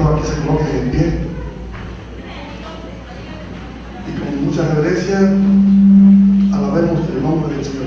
favor que se coloquen en pie y con mucha reverencia alabemos el nombre del Señor.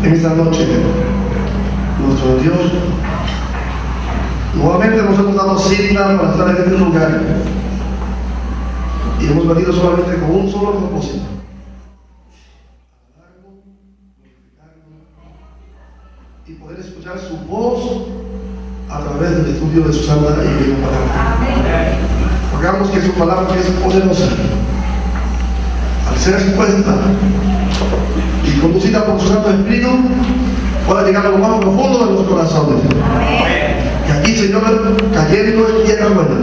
Esta noche, nuestro Dios, nuevamente nos hemos dado cita para estar en este lugar y hemos venido solamente con un solo propósito: adorarlo, glorificarlo y poder escuchar su voz a través del estudio de su santa y viva palabra. Rogamos que su palabra, que es poderosa, al ser expuesta y conducida por su Santo Espíritu, pueda llegar a lo más profundo de los corazones. Que aquí, Señor, cayendo en tierra buena,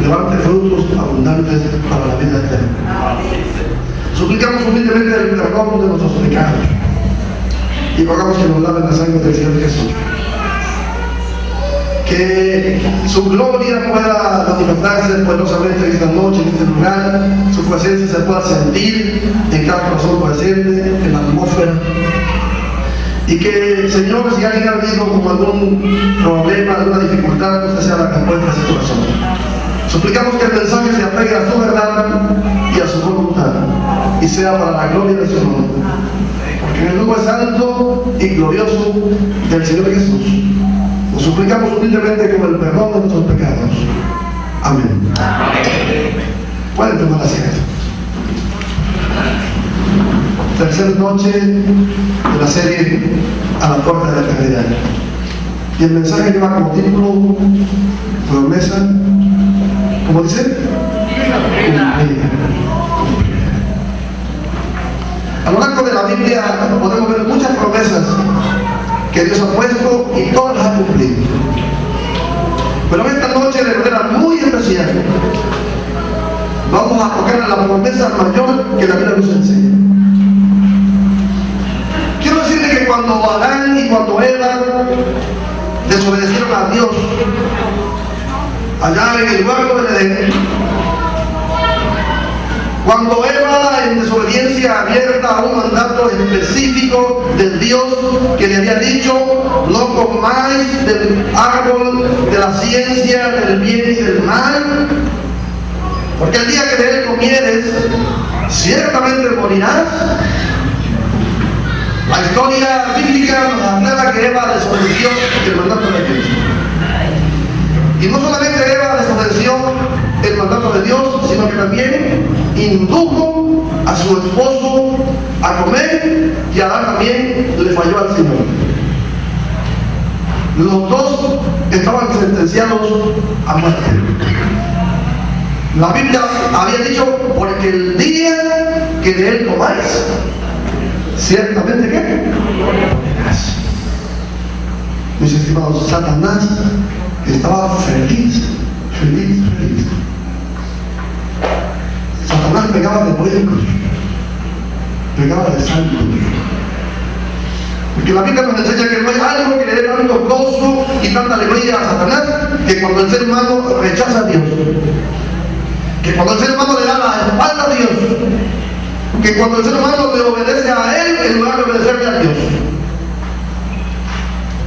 levante frutos abundantes para la vida eterna. Suplicamos humildemente el perdón de nuestros pecados y rogamos que nos laven la sangre del Señor Jesús. Que su gloria pueda manifestarse poderosamente esta noche, en este lugar, su presencia se pueda sentir en cada corazón presente, en la atmósfera. Y que, Señor, si alguien ha venido con algún problema, alguna dificultad, usted sea la respuesta a su corazón. Suplicamos que el mensaje se apegue a su verdad y a su voluntad y sea para la gloria de su nombre. Porque en el nombre santo y glorioso del Señor Jesús nos suplicamos humildemente con el perdón de nuestros pecados. Amén. Pueden tomar asiento. Tercera noche de la serie A la puerta de la eternidad. Y el mensaje lleva como título promesa, ¿cómo dice? A lo largo de la Biblia podemos ver muchas promesas que Dios ha puesto y todas las ha cumplido. Pero esta noche, de manera muy especial, vamos a tocar la promesa mayor que la Biblia nos enseña. Quiero decirle que cuando Adán y cuando Eva desobedecieron a Dios allá en el huerto del Edén, cuando Eva, en desobediencia abierta a un mandato específico castigo del Dios que le había dicho: no comáis del árbol de la ciencia del bien y del mal, porque el día que de él comieres, ciertamente morirás. La historia bíblica nos aclara que Eva desobedeció el mandato de Dios. Y no solamente Eva desobedeció el mandato de Dios, sino que también indujo a su esposo a comer, y Adán también le falló al Señor. Los dos estaban sentenciados a muerte. La Biblia había dicho: porque el día que de él comáis, ciertamente ¿qué? Mis estimados, Satanás estaba feliz. Satanás pegaba de muertos, pegaba de santos. Porque la Biblia nos enseña que no hay algo que le dé tanto gozo y tanta alegría a Satanás que cuando el ser humano rechaza a Dios, que cuando el ser humano le da la espalda a Dios, que cuando el ser humano le obedece a Él en lugar de obedecerle a Dios.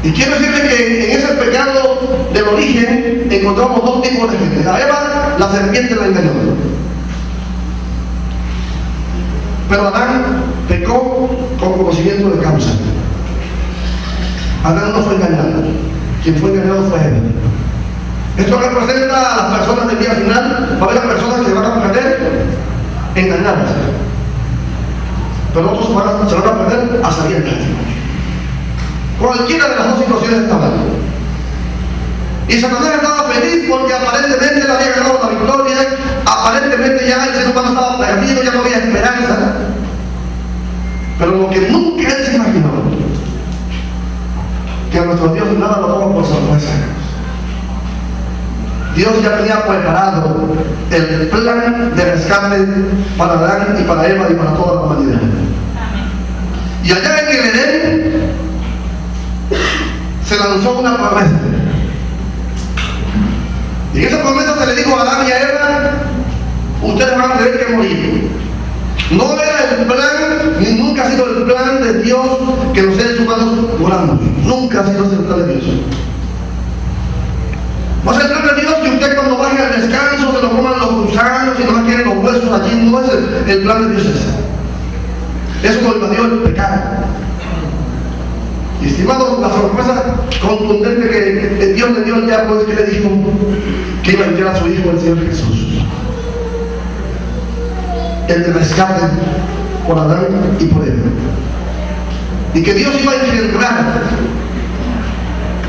Y quiero decirle que en ese pecado del origen encontramos dos tipos de gente. A Eva, la serpiente la engañó. Pero Adán pecó con conocimiento de causa. Adán no fue engañado. Quien fue engañado fue Eva. Esto representa a las personas del día final. Va a haber personas que van a perder engañadas, pero otros se van a perder a sabiendas. Cualquiera de las dos situaciones está mal. Y Satanás estaba feliz porque aparentemente le había ganado la victoria, aparentemente ya el ser humano estaba perdido, ya no había esperanza. Pero lo que nunca él se imaginó, que a nuestro Dios nada lo toma por sorpresa. Dios ya tenía preparado el plan de rescate para Adán y para Eva y para toda la humanidad. Y allá en el Edén se lanzó una promesa. Y en esa promesa se le dijo a Adán y a Eva: ustedes van a tener que morir. No era el plan, ni nunca ha sido el plan de Dios que los seres humanos moramos. Nunca ha sido ese el plan de Dios. No es el plan de Dios que usted cuando vaya al descanso se lo coman los gusanos y no más quieren los huesos allí. No es el plan de Dios ese. Eso lo invadió el pecado. Y estimado, la sorpresa contundente que Dios le dio al diablo es que le dijo que iba a enviar a su Hijo, el Señor Jesús, el de rescate por Adán y por Eva, y que Dios iba a engendrar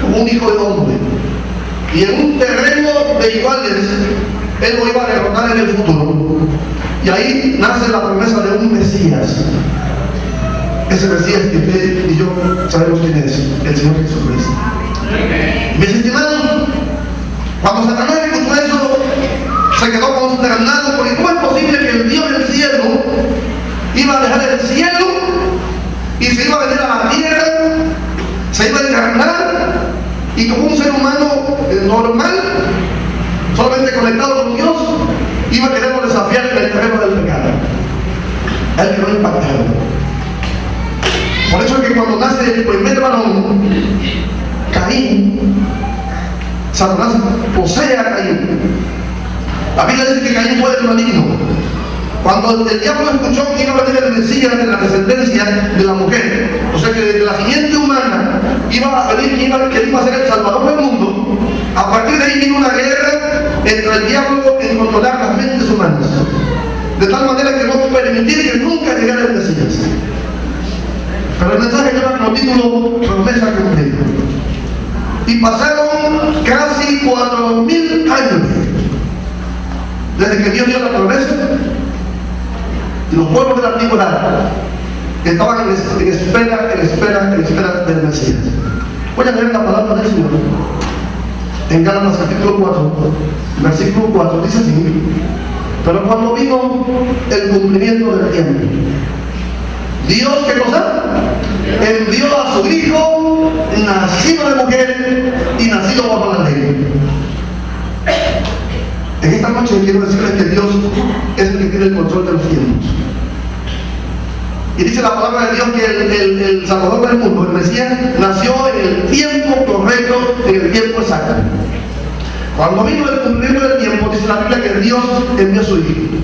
como un hijo de hombre, y en un terreno de iguales Él lo iba a derrotar en el futuro. Y ahí nace la promesa de un Mesías. Ese Mesías que usted y yo sabemos quién es: el Señor Jesucristo. Mis estimados, cuando Satanás escuchó eso, se quedó consternado, porque ¿cómo es posible que el Dios del cielo iba a dejar el cielo y se iba a venir a la tierra, se iba a encarnar, y como un ser humano normal, solamente conectado con Dios, iba a querer desafiar el terreno del pecado? Él quedó impactado. Por eso es que cuando nace el primer varón, Caín, Satanás posee a Caín. La Biblia dice que Caín fue el maligno. Cuando el diablo escuchó que iba a venir el Mesías de la descendencia de la mujer, o sea que de la simiente humana iba a venir que iba a ser el salvador del mundo, a partir de ahí vino una guerra entre el diablo en controlar las mentes humanas, de tal manera que no permitir que nunca llegara el Mesías. Pero el mensaje lleva como título promesa cumplida. Y pasaron casi 4000 años desde que Dios dio la promesa, y los pueblos de la antigüedad estaban en espera del Mesías. Voy a leer la palabra del Señor en Gálatas capítulo 4, versículo 4, dice así: pero cuando vino el cumplimiento del tiempo, Dios, ¿qué cosa? Envió a su Hijo, nacido de mujer y nacido bajo la ley. En esta noche quiero decirles que Dios es el que tiene el control de los tiempos. Y dice la palabra de Dios que el Salvador del mundo, el Mesías, nació en el tiempo correcto, en el tiempo exacto. Cuando vino el cumplimiento del tiempo, dice la Biblia que Dios envió a su Hijo.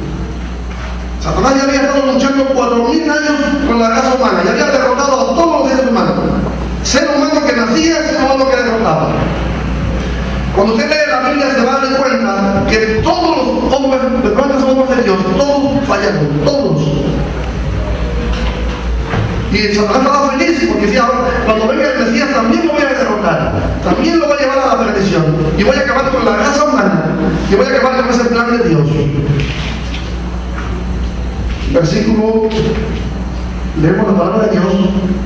Satanás ya había estado luchando 4000 años con la raza humana, ya había derrotado a todos los seres humanos. Ser humano que nacía, ser humano que derrotaba. Cuando usted lee la Biblia se va a dar cuenta que todos los hombres, de cuántos hombres de Dios, todos fallaron, todos. Y Satanás estaba feliz porque decía, cuando venga el Mesías también lo voy a derrotar, también lo voy a llevar a la perdición, y voy a acabar con la raza humana, y voy a acabar con ese plan de Dios. Versículo, leemos la palabra de Dios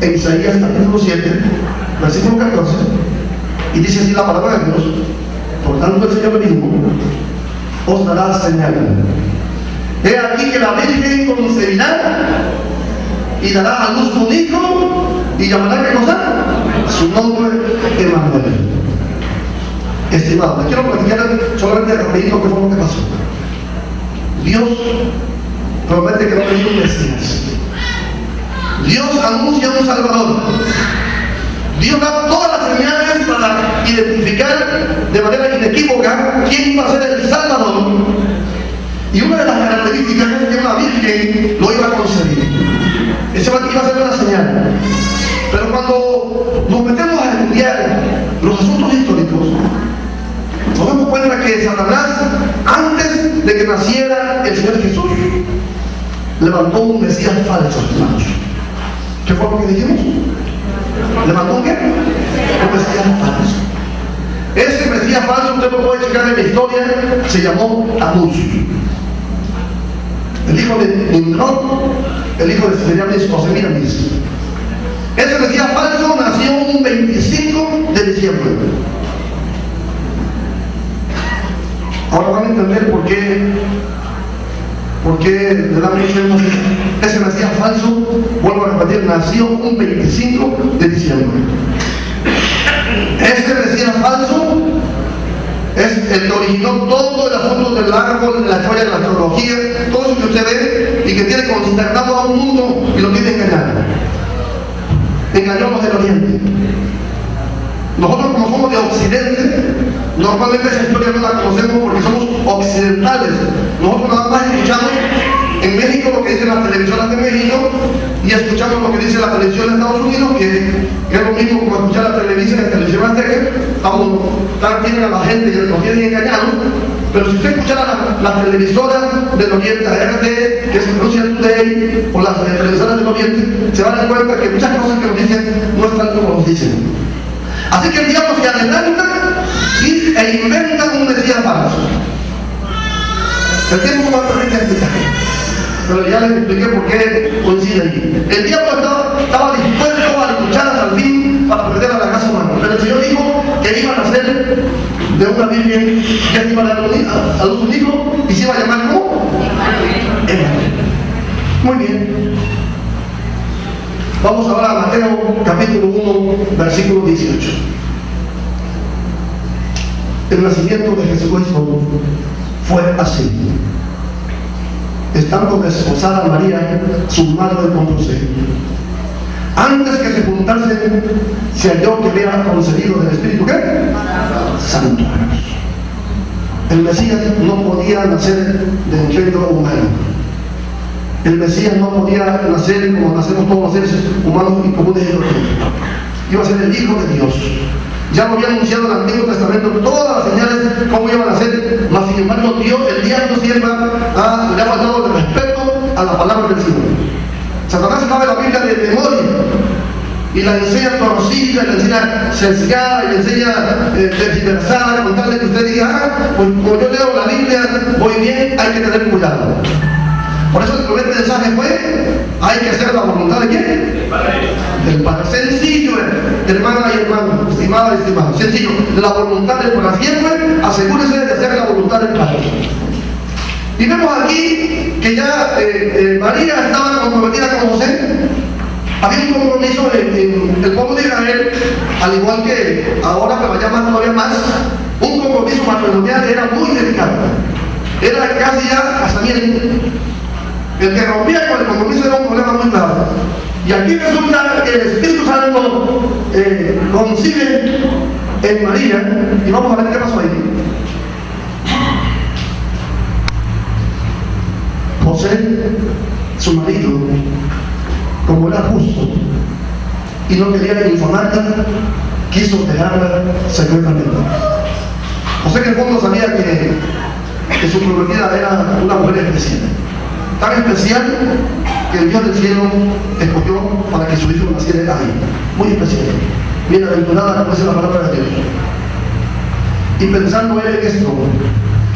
en Isaías capítulo 7, versículo 14, y dice así la palabra de Dios: por tanto el Señor mismo os dará señal. He aquí que la Virgen concebirá y dará a luz un hijo, y llamará, ¿qué cosa? Su nombre Emmanuel. Estimado, quiero platicar solamente rapidito qué fue lo que pasó. Dios promete que va a venir un Mesías. Dios anuncia un Salvador. Dios da todas las señales para identificar de manera inequívoca quién iba a ser el Salvador. Y una de las características es que una virgen lo iba a concebir. Ese iba a ser una señal. Pero cuando nos metemos a estudiar los asuntos históricos, nos damos cuenta que Satanás, antes de que naciera el Señor Jesús, levantó un Mesías falso, hermanos. ¿Qué fue lo que dijimos? ¿Levantó un qué? Un Mesías falso. Ese Mesías falso, usted lo puede checar en la historia, se llamó Tamuz. El hijo de Nimrod, el hijo de Semiramis. Ese Mesías falso nació un 25 de diciembre. Ahora van a entender por qué le dan mucho énfasis. Ese Mesías falso, vuelvo a repetir, nació un 25 de diciembre. Este Mesías falso es el que originó todo el asunto del árbol, de la historia de la astrología, todo eso que usted ve y que tiene consternado a un mundo y lo tiene engañado. Engañó a los del Oriente. Nosotros, como somos de Occidente, normalmente esa historia no la conocemos porque somos occidentales. Nosotros nada más escuchamos en México lo que dicen las televisoras de México y escuchamos lo que dice la televisión de Estados Unidos, que es lo mismo como escuchar la televisión en televisión azteca. Tienen a la gente y nos tienen engañados. Pero si usted escuchara las televisoras del Oriente, la RT, que es Russian Today, o las televisoras del Oriente, se van a dar cuenta que muchas cosas que nos dicen no están como nos dicen. Así que el diablo se adelanta e inventa un Mesías falso. El tiempo no me permite explicar, pero ya les expliqué por qué coincide ahí. El diablo estaba dispuesto a luchar hasta el fin para perder a la raza humana, pero el Señor dijo que iba a nacer de una virgen, que se iba a dar a luz un hijo y se iba a llamar ¿cómo? Emmanuel. Muy bien. Vamos ahora a Mateo capítulo 1, versículo 18. El nacimiento de Jesucristo fue así. Estando desposada María, su madre con José, antes que se juntasen, se halló que había concebido del Espíritu ¿qué? Santo. El Mesías no podía nacer de engendro humano. El Mesías no podía nacer como nacemos todos los seres humanos y comunes y corrientes. Iba a ser el Hijo de Dios. Ya lo había anunciado en el Antiguo Testamento todas las señales cómo iban a ser, mas sin embargo Dios, el diablo siempre le ha faltado el respeto a la palabra del Señor. Satanás sabe la Biblia de memoria y la enseña torcida, la enseña sesgada, y la enseña tergiversada, con tal de que usted diga, pues como yo leo la Biblia, voy bien, hay que tener cuidado. Por eso el primer mensaje fue, hay que hacer la voluntad de ¿quién? Del Padre. Sencillo, hermana y hermano, estimada y estimado, sencillo. La voluntad del Padre. Siempre asegúrese de hacer la voluntad del Padre. Y vemos aquí que ya María estaba comprometida con José. Había un compromiso en el pueblo de Israel, al igual que ahora, pero allá más todavía más. Un compromiso matrimonial era muy delicado. Era casi ya casamiento. El que rompía con el compromiso era un problema muy grave. Y aquí resulta que el Espíritu Santo concibe en María, y vamos a ver qué pasó ahí. José, su marido, como era justo y no quería informarla, quiso dejarla secretamente. José en el fondo sabía que su prometida era una mujer especial, tan especial que el Dios del cielo escogió para que su hijo naciera ahí, muy especial, bienaventurada, como dice la palabra de Dios. Y pensando él en esto,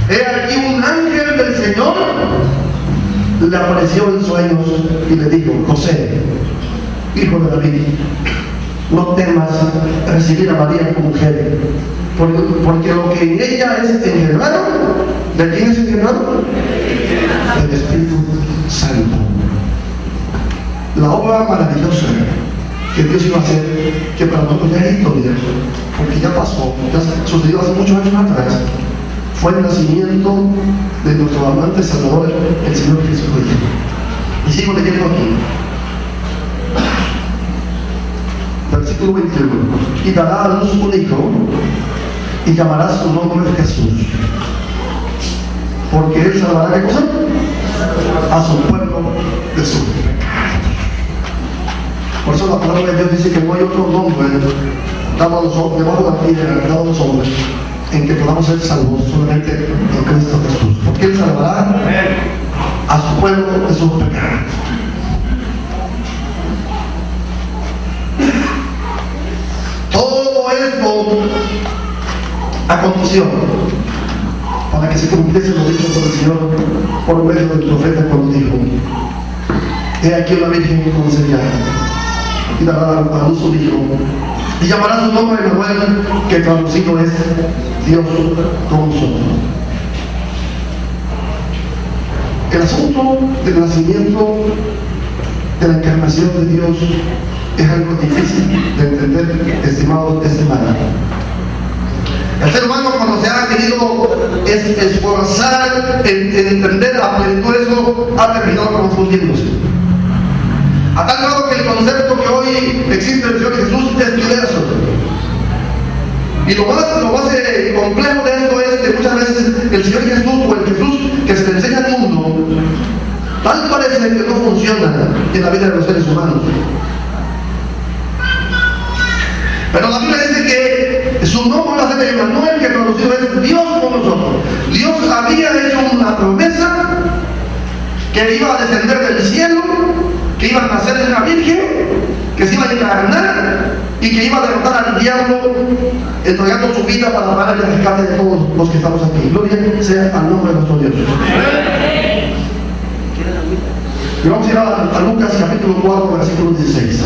he aquí un ángel del Señor le apareció en sueños y le dijo: José, hijo de David, no temas recibir a María como mujer, porque lo que en ella es engendrado, ¿de quién es engendrado? Del Espíritu Santo. La obra maravillosa que Dios iba a hacer, que para nosotros ya es historia, porque ya pasó, ya sucedió hace muchos años atrás, fue el nacimiento de nuestro amante Salvador, el Señor Jesucristo. Y sigo leyendo aquí. Versículo 21. Y dará a luz un hijo, y llamará su nombre Jesús. Porque él salvará, ¿qué cosa? A su pueblo de sus pecados. Por eso la palabra de Dios dice que no hay otro nombre dado a los hombres, debajo de la tierra, dado a los hombres, en que podamos ser salvos, solamente en Cristo Jesús. Porque él salvará a su pueblo de sus pecados. Todo esto aconteció para que se cumpliese lo dicho por el Señor por medio del profeta cuando dijo: he aquí una virgen concebida y dará a luz un hijo, y llamará su nombre Emmanuel, que traducido es Dios con nosotros. El asunto del nacimiento, de la encarnación de Dios, es algo difícil de entender, estimados, estimadas. El ser humano, cuando se ha querido esforzar en entender a plenitud eso, ha terminado confundiéndose. A tal grado que el concepto que hoy existe del Señor Jesús es diverso. Y lo más complejo de esto es que muchas veces el Señor Jesús, o el Jesús que se le enseña al mundo, tal parece que no funciona en la vida de los seres humanos. Pero la Biblia dice que su nombre va a ser Emmanuel, que traducido es Dios con nosotros. Dios había hecho una promesa que iba a descender del cielo, que iba a nacer de una virgen, que se iba a encarnar y que iba a derrotar al diablo entregando su vida para pagar el rescate de todos los que estamos aquí. Gloria sea al nombre de nuestro Dios. Y vamos a ir a Lucas capítulo 4, versículo 16.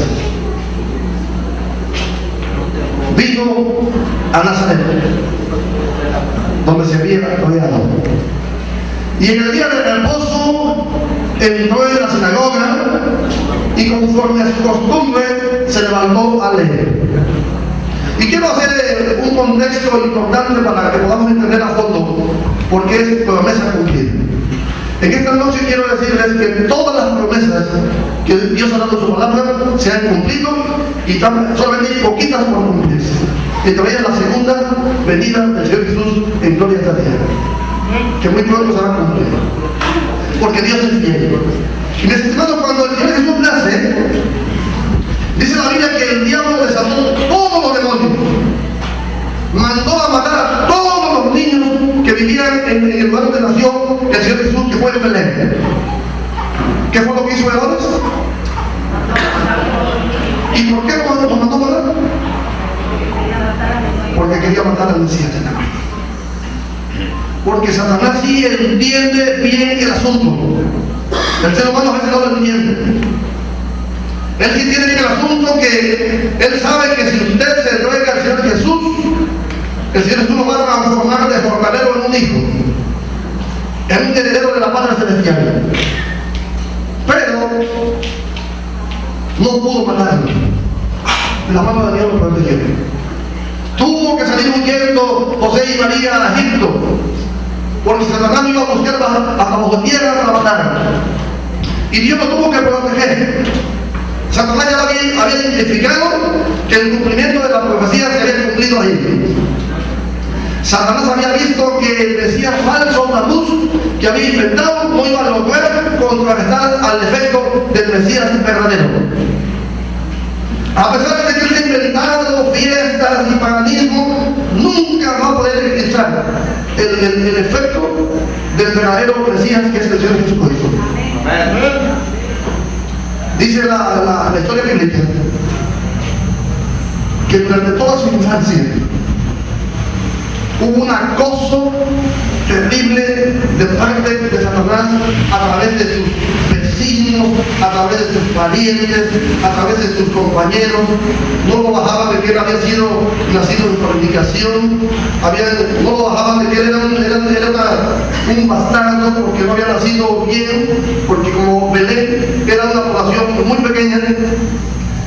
Vino a Nazaret, donde se había rodeado. Y en el día del reposo entró en la sinagoga y conforme a su costumbre se levantó a leer. Y quiero hacer un contexto importante para que podamos entender a fondo por qué es promesa cumplida. En esta noche quiero decirles que todas las promesas que Dios ha dado en su palabra se han cumplido y solamente hay poquitas por cumplirse. Y todavía la segunda venida del Señor Jesús en gloria a esta tierra, que muy pronto se va a cumplir, porque Dios es fiel. Y mis estimados, cuando el Señor Jesús nace, dice la Biblia que el diablo desató todos los demonios, mandó a matar a todos los niños que vivían en el lugar donde nació el Señor Jesús, que fue en Belén. ¿Qué fue lo que hizo Herodes? ¿Y por qué lo mandó a matar? Porque quería matar al Mesías. Porque Satanás sí entiende bien el asunto. El ser humano a veces no lo entiende. Él sí tiene bien el asunto, que él sabe que si usted se entrega al Señor Jesús, el Señor Jesús lo va a transformar de fortalero en un hijo, en un heredero de la patria celestial. Pero no pudo matarlo. La mano de Dios lo protegió. Tuvo que salir huyendo José y María a Egipto, porque Satanás iba a buscar hasta bajo tierra para matar. y Dios lo tuvo que proteger. Satanás ya había identificado que el cumplimiento de la profecía se había cumplido ahí. Satanás había visto que el Mesías falso, la luz que había inventado, no iba a lograr contrarrestar al efecto del Mesías verdadero. A pesar de que él se ha inventado fiestas y paganismo, nunca va a poder eclipsar el efecto del verdadero Mesías, que es el Señor Jesucristo. Dice la historia bíblica que durante toda su infancia hubo un acoso terrible de parte de Satanás a través de sus vecinos, a través de sus parientes, a través de sus compañeros. No lo bajaban de que él había sido nacido en fornicación, no lo bajaban de que él era un bastardo porque no había nacido bien, porque como Belén era una población muy pequeña,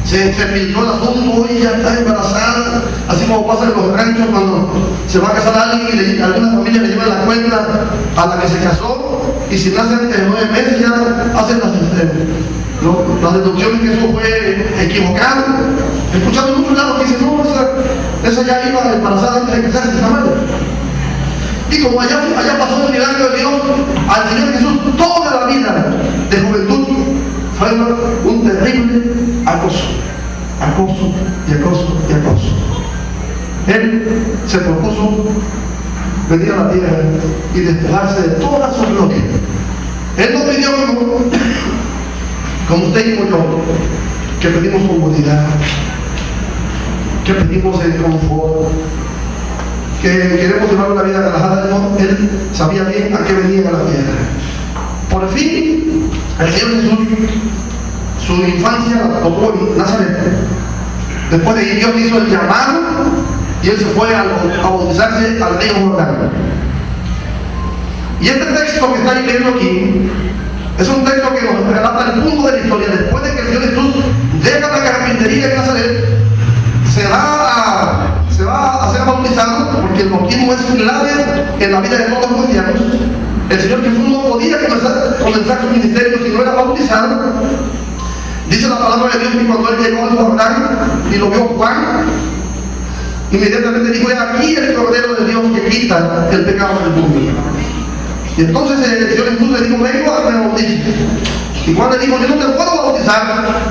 se filtró el asunto y ya está embarazada, así como pasa en los ranchos cuando se va a casar a alguien y alguna familia le lleva la cuenta a la que se casó, y si nace antes de 9 meses ya hacen las deducciones que eso fue equivocado. He escuchado en muchos lados que dicen, no, esa ya iba embarazada antes de casarse, esa madre. Y como allá pasó el milagro de Dios, al Señor Jesús toda la vida de juventud fue un terrible acoso y acoso. Él se propuso venir a la tierra y despojarse de toda su gloria. Él no pidió como usted y como yo, que pedimos comodidad, que pedimos el confort, que queremos llevar una vida relajada. No, él sabía bien a qué venía a la tierra. Por fin, el Señor Jesús, su infancia la tuvo en Nazaret. Después de que Dios hizo el llamado y él se fue a bautizarse al río Jordán. Y este texto que está leyendo aquí es un texto que nos relata el punto de la historia. Después de que el Señor Jesús deja la carpintería en Nazaret, se va a ser bautizado, porque el bautismo es clave en la vida de todos los cristianos. El Señor Jesús no podía comenzar su ministerio si no era bautizado. Dice la palabra de Dios que cuando él llegó al Jordán y lo vio Juan, inmediatamente dijo: aquí el Cordero de Dios que quita el pecado del mundo. Y entonces el Señor Jesús le dijo: vengo a que me bautice. Y Juan le dijo: yo no te puedo bautizar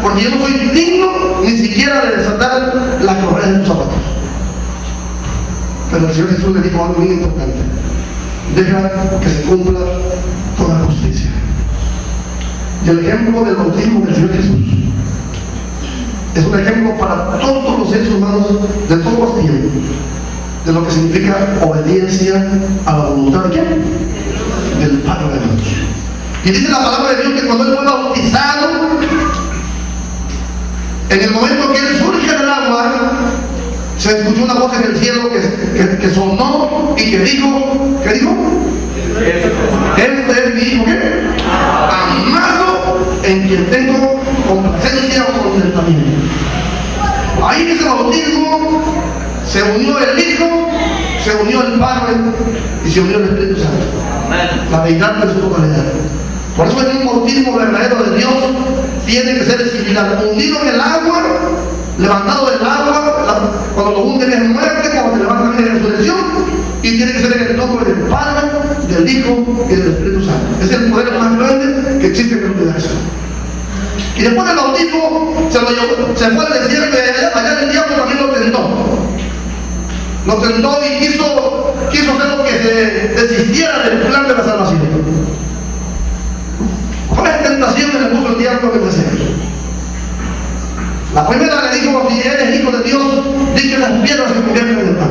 porque yo no soy digno ni siquiera de desatar las correas de tus zapatos. Pero el Señor Jesús le dijo algo muy importante: deja que se cumpla toda justicia. Y el ejemplo del bautismo del Señor Jesús es un ejemplo para todos los seres humanos de todos los tiempos, de lo que significa obediencia a la voluntad de ¿quién? Del Padre de Dios. Y dice la palabra de Dios que cuando él fue bautizado, en el momento que él surge del agua, se escuchó una voz en el cielo que sonó y que dijo, ¿qué dijo? Este es mi hijo, ¿qué? Amado, en quien tengo complacencia o contentamiento. Ahí en ese bautismo se unió el Hijo, se unió el Padre y se unió el Espíritu Santo, la deidad de su totalidad. Por eso en un bautismo verdadero de Dios tiene que ser similar, unido en el agua, levantado del agua, cuando lo hunden es muerte, cuando te levantan es resurrección, y tiene que ser en el nombre del Padre, del Hijo y del Espíritu Santo. Es el poder más grande que existe en el universo. Y después del bautismo se fue al desierto y allá el diablo también lo tentó. Lo tentó y quiso hacer lo que se desistiera del plan de la salvación. ¿Cuáles tentaciones le puso el diablo en el desierto? La primera le dijo: si eres hijo de Dios, di que las piedras se convierten en pan.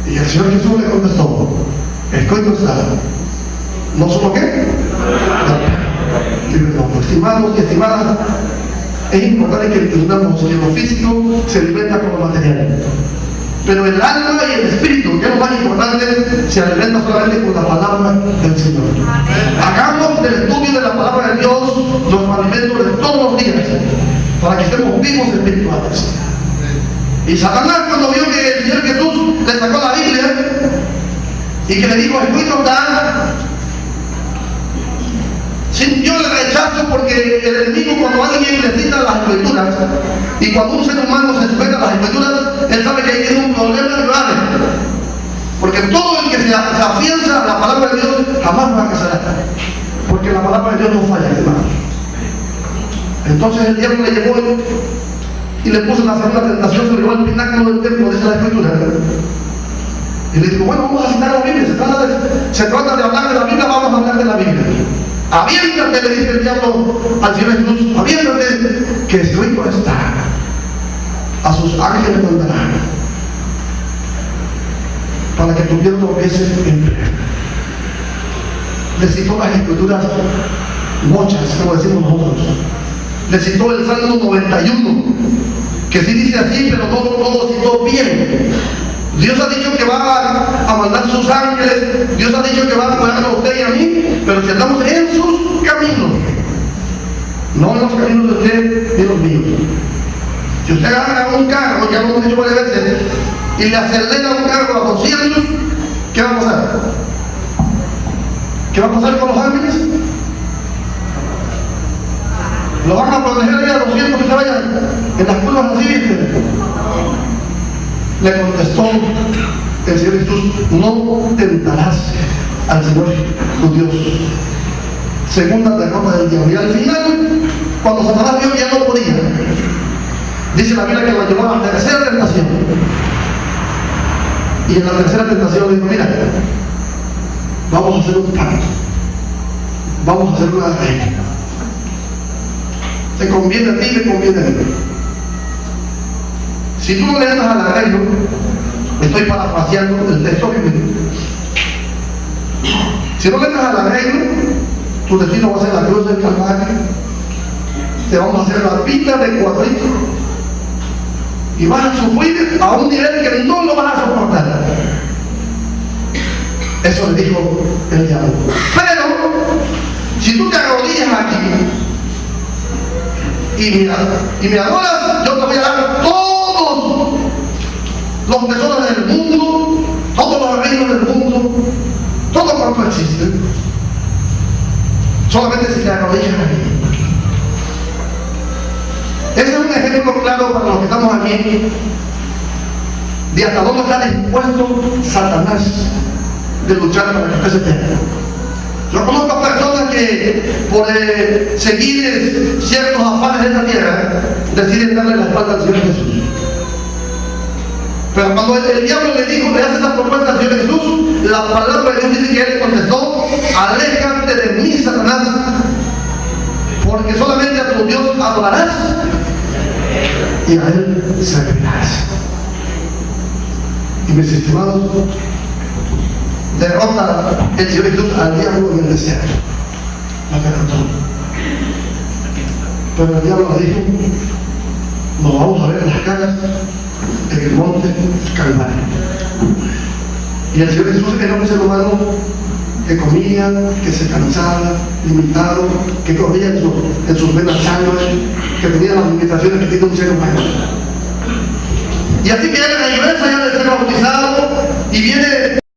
Y el Señor Jesús le contestó: escrito está, no solo qué, estimados y estimadas, es importante que entendamos que lo físico se alimenta con lo material, pero el alma y el espíritu, que es lo más importante, se alimenta solamente con la palabra del Señor. Hagamos del estudio de la palabra de Dios los alimentos de todos los días, para que estemos vivos espirituales. Y Satanás, cuando vio que el Señor Jesús le sacó la Biblia y que le dijo: escrito está, sintió el rechazo porque el enemigo, cuando alguien le cita las escrituras y cuando un ser humano se sujeta a las escrituras, él sabe que ahí tiene un problema grave. Porque todo el que se afianza a la palabra de Dios jamás fracasará. Porque la palabra de Dios no falla, hermano. Entonces el diablo le llevó y le puso la segunda tentación, se llevó al pináculo del templo, dice la escritura. Y le dijo, bueno, vamos a citar la Biblia, se trata de hablar de la Biblia, vamos a hablar de la Biblia. Aviéntate, le dice el diablo al Señor Jesús, aviéntate, que escrito está, a sus ángeles mandarán, para que tu pie no tropiece en piedra. Le citó las escrituras muchas, como decimos nosotros. Le citó el Salmo 91, que sí dice así, pero no lo citó bien. Dios ha dicho que va a mandar sus ángeles, Dios ha dicho que va a cuidar a usted y a mí, pero si andamos en sus caminos, no en los caminos de usted ni los míos. Si usted agarra un carro, ya lo hemos dicho varias veces, y le acelera un carro a 200, ¿qué va a pasar? ¿Qué va a pasar con los ángeles? ¿Lo van a proteger ahí a 200 que se vayan en las curvas así, viste? Le contestó el Señor Jesús, no tentarás al Señor tu Dios. Segunda derrota del diablo. Y al final, cuando Satanás vio que ya no podía, dice la Biblia que lo llevó a la tercera tentación. Y en la tercera tentación le dijo, mira, vamos a hacer un pacto, vamos a hacer una regla. Te conviene a ti, me conviene a mí. Si tú no le entras al arreglo, estoy parafraseando el texto bíblico. Si no le entras al arreglo, tu destino va a ser la cruz del Calvario. Te vamos a hacer la pita de cuadrito y vas a sufrir a un nivel que no lo vas a soportar. Eso le dijo el diablo. Pero si tú te arrodillas aquí y me adoras, yo te voy a dar todos los tesoros del mundo, todos los reinos del mundo, todo cuanto existe. Solamente si te arrodillas aquí. Ese es un ejemplo claro para los que estamos aquí de hasta dónde está dispuesto Satanás de luchar para que usted se pierda. Yo conozco personas que por seguir ciertos afanes de esta tierra deciden darle la espalda al Señor Jesús. Pero cuando el diablo le hace esa propuesta al Señor Jesús, la palabra de Dios dice que él le contestó, aléjate de mí, Satanás, porque solamente a tu Dios adorarás y a él servirás. Y mis estimados, derrota el Señor Jesús al diablo en el desierto. La derrotó. Pero el diablo le dijo, nos vamos a ver en las caras en el monte Calvario. Y el Señor Jesús era un ser humano que comía, que se cansaba, limitado, que corría en sus venas sangre, que tenía las limitaciones que tiene un ser humano. Y así que él regresa ya de ser bautizado y viene